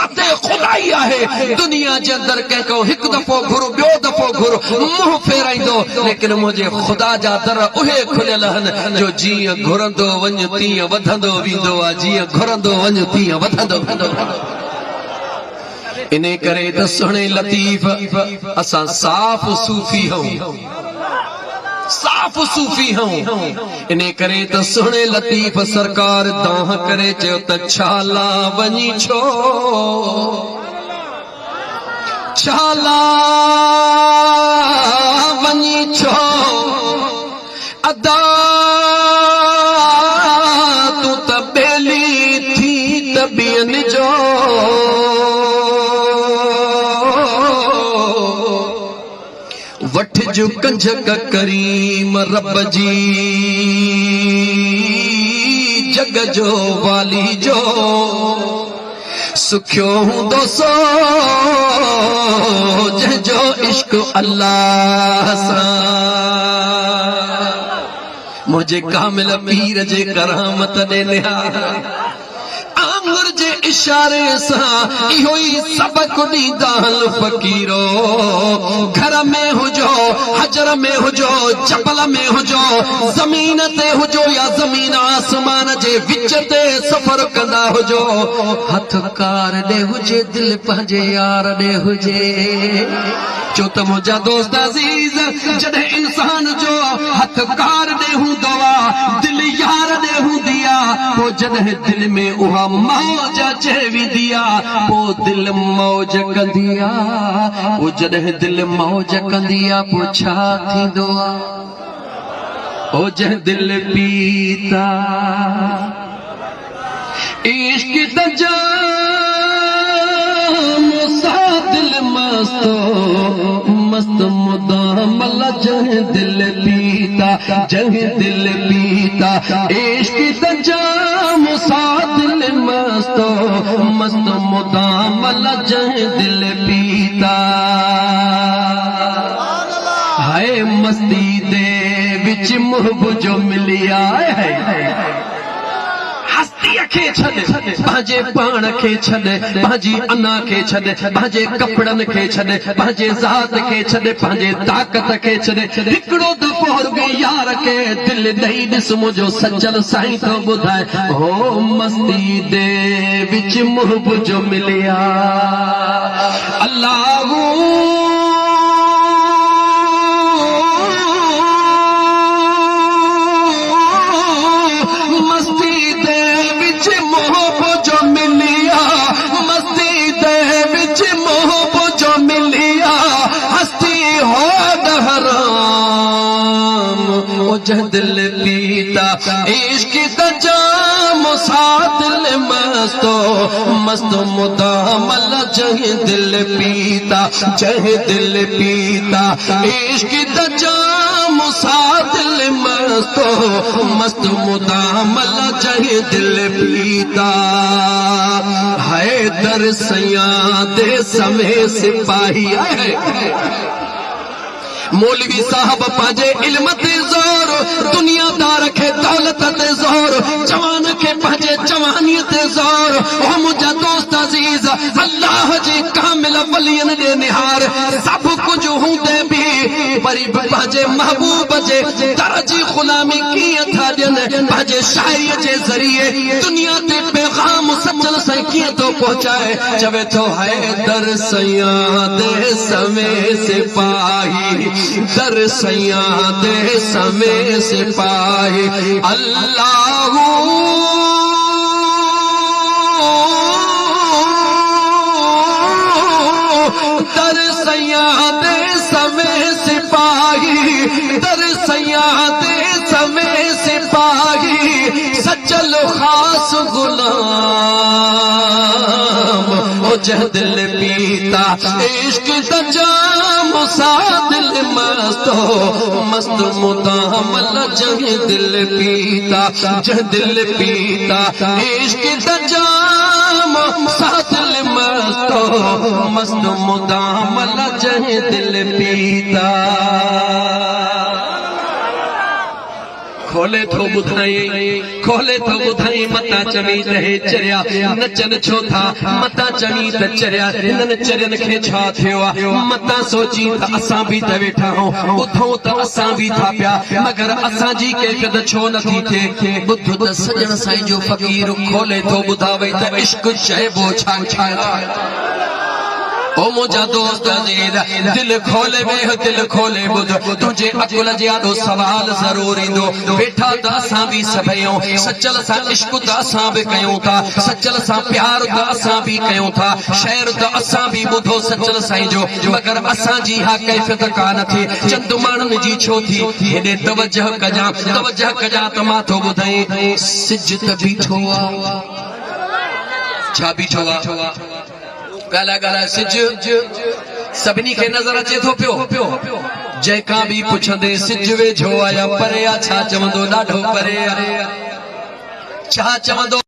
ज़ाते खुदाई आहे। दुनिया जे अंदर कंहिंखो हिकु दफ़ो घुरो ॿियो दफ़ो घुरो मुंहुं फेराईंदो, लेकिन मुंहिंजे ख़ुदा जा दर उहे खुलियल आहिनि जो जीअं घुरंदो वञ तीअं वधंदो वेंदो आहे, जीअं घुरंदो वञ तीअं वधंदो वेंदो। इने करे त सुहिणे लतीफ़ असां साफ़ सूफ़ी हूं, साफ़ सूफ़ी हूं। इने करे त सुहिणे लतीफ़ सरकार दाह करे चयो त छाला वञी छो, छाला वञी छो अदा तू त बेली थी त ॿियनि जो वठ जो कंज करीम रब जी जग जो वाली जो सुखियो हूंदो सो जंहिंजो इश्क अल्लाह सां। मुझे कामिल पीर जे करामत दे निहार आंगुर जे इशारे सां इहो ई सबक ॾींदा हल फ़कीरो। घर में हुजो, हजर में हुजो, जबल में हुजो, ज़मीन ते हुजो या ज़मीन आसमान जे विच ते सफ़र कंदा हुजो, हथ कार ॾे हुजे, दिल पंहिंजे यार ॾे हुजे। चो त मुंहिंजा दोस्त अज़ीज़ जॾहिं इंसान जो हथ कार ॾे हूंदो आहे, दिल यार ॾे हूंदी आहे, पोइ जॾहिं दिल में उहा मौज अचे वेंदी आहे, पोइ दिल मौज कंदी आहे। पोइ जॾहिं दिल मौज कंदी आहे पोइ छा थींदो आहे? पोइ जंहिं दिल पीता इश्क त जाम सा दिल मस्तो मस्त मुदामल जंहिं दिल पीता, जंहिं दिल पीता इश्क त जाम सा दिल मस्तो मस्त मुदामल जंहिं दिल पीता। हाय मस्ती दे विच मुहब जो मिली आए हस्तीअ खे छॾ, पंहिंजे पाण खे छॾ, पंहिंजी अना खे छॾ, पंहिंजे कपिड़नि खे छॾ, पंहिंजे ज़ात खे छॾ, पंहिंजे ताक़त खे छॾ। हिकिड़ो दफ़ो रुॻो यार खे दिल ॾेई ॾिस, मुंहिंजो सचल साईं थो ॿुधाए। हो मस्ती दे विच मुहब जो मिलिया अल्लाह जंहिं दिल पीता इश्क त जाम सा दिल मस्तो मस्त मुदामल जंहिं दिल पीता, जंहिं दिल पीता इश्क त जाम सा दिल मस्तो मस्त मुदामल जंहिं दिल पीता। है दर सयां दे समय सिपाही है मौलवी साहब पंहिंजे इल्म ते ज़ोर, दुनियादार खे दौलत ते ज़ोर, जवान खे पंहिंजे जवानीअ ते ज़ोर। ओ मुंहिंजा दोस्त अज़ीज़ अल्लाह जे कामिल वलियनि ॾे निहार सभु कुझु हूंदे बि वरी बि पंहिंजे महबूब जे दर जी ग़ुलामी कीअं था ॾियनि, पंहिंजे शाइरीअ जे ज़रिए दुनिया ते पैगाम सचल साईं कीअं थो पहुचाए। चवे थो हैदर सयां दे समय सिपाही, दर सयां दे समय सिपाही अल्लाह दर सयां दे समय सिपाही, दर सयां दे समय सिपाही सचल खास गुलाम। ओ जह दिल पीता इश्क त जाम सा दिल मस्तो मस्त मुदामल जंहिं दिल पीता, जह दिल पीता इश्क त जाम सा दिल मस्तो मस्त मुदामल जंहिं दिल पीता। खोले थो ॿुधाई मता चमी रहे चरिया नचन छो था मता चमी त चरिया हिननि चरियनि खे छा थियो आहे मता सोची त असां बि त वेठा आहियूं ॿुधूं त असां बि था पिया मगर असांजी कैफ़ियत छो नथी थिए ॿुध त सजण साईं जो फ़क़ीर खोले थो ॿुधावे त इश्क चइबो छा ओ मुझा दोस्त अजीज दिल खोले वेह दिल खोले बुध तुझे अकुल जियादो सवाल जरूर इंदो बेठा त असां भी सभयूं सचल सा इश्क त असां भी कयूं था सचल सा प्यार त असां भी कयूं था शेर त असां भी बुधो सचल साईं जो मगर असां जी हा कैफियत कान थी चंद माण्हुनि जी छो थी हेॾे तवजह कजा त मां थो ॿुधाई सिज त बीठो आहे छा बीठो आहे गाला गाला सिज सभिनी खे नज़र अचे थो पियो जंहिंखां बि पुछंदे सिज वेझो आया परे छा चवंदो ॾाढो परे छा चवंदो